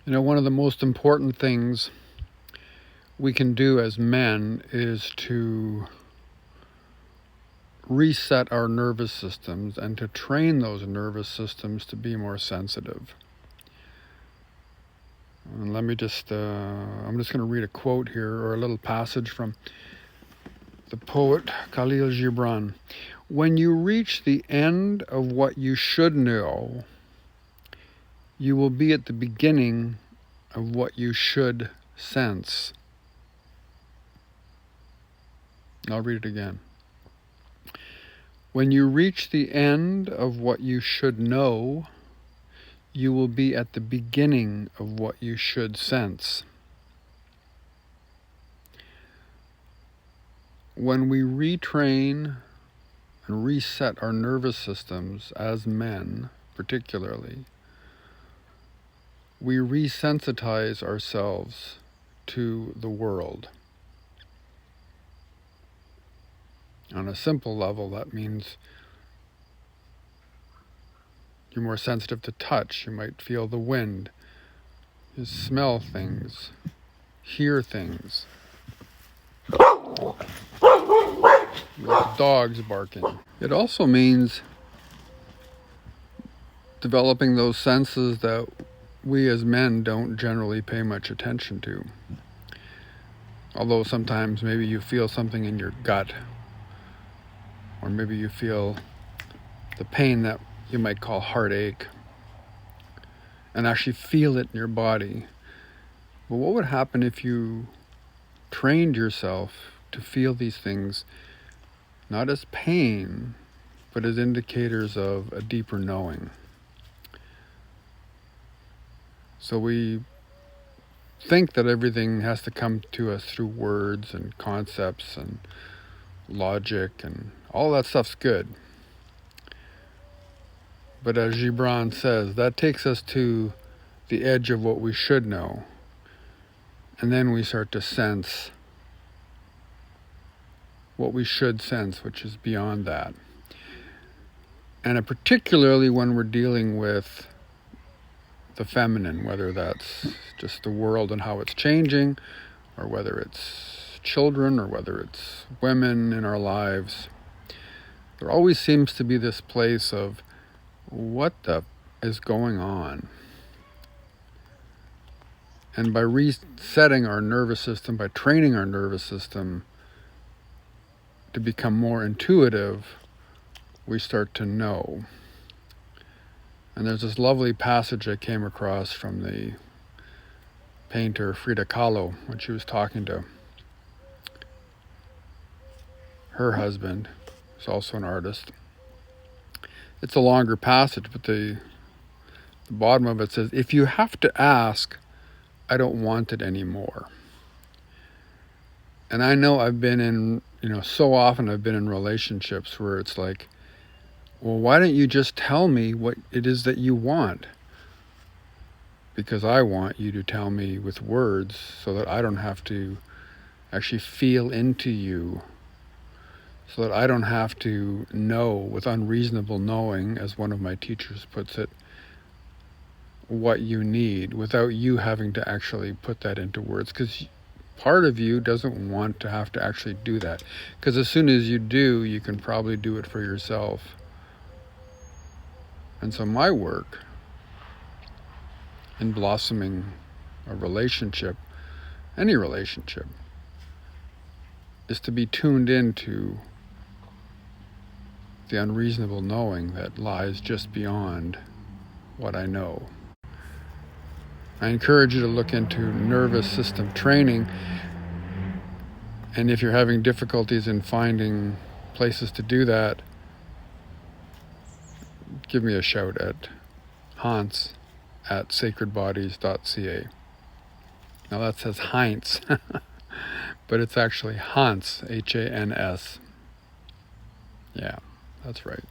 One of the most important things we can do as men is to reset our nervous systems and to train those nervous systems to be more sensitive. And I'm just going to read a quote here, or a little passage from the poet Khalil Gibran. When you reach the end of what you should know, you will be at the beginning of what you should sense. I'll read it again. When you reach the end of what you should know, you will be at the beginning of what you should sense. When we retrain and reset our nervous systems as men, particularly, we resensitize ourselves to the world. On a simple level, that means you're more sensitive to touch. You might feel the wind. You smell things, hear things. Like dogs barking. It also means developing those senses that we as men don't generally pay much attention to. Although sometimes maybe you feel something in your gut, or maybe you feel the pain that you might call heartache, and actually feel it in your body. But what would happen if you trained yourself to feel these things not as pain, but as indicators of a deeper knowing? So we think that everything has to come to us through words and concepts and logic, and all that stuff's good. But as Gibran says, that takes us to the edge of what we should know. And then we start to sense what we should sense, which is beyond that. And particularly when we're dealing with the feminine, whether that's just the world and how it's changing, or whether it's children, or whether it's women in our lives, there always seems to be this place of what the is going on. And by resetting our nervous system, by training our nervous system to become more intuitive, we start to know. And there's this lovely passage I came across from the painter Frida Kahlo when she was talking to her husband, who's also an artist. It's a longer passage, but the bottom of it says, if you have to ask, I don't want it anymore. And I know I've been in, so often I've been in relationships where it's like, well, why don't you just tell me what it is that you want? Because I want you to tell me with words so that I don't have to actually feel into you, so that I don't have to know with unreasonable knowing, as one of my teachers puts it, what you need without you having to actually put that into words. Because part of you doesn't want to have to actually do that. Because as soon as you do, you can probably do it for yourself. And so my work in blossoming a relationship, any relationship, is to be tuned into the unreasonable knowing that lies just beyond what I know. I encourage you to look into nervous system training, and if you're having difficulties in finding places to do that, give me a shout at Hans@sacredbodies.ca. Now that says Heinz, but it's actually Hans, Hans. Yeah, that's right.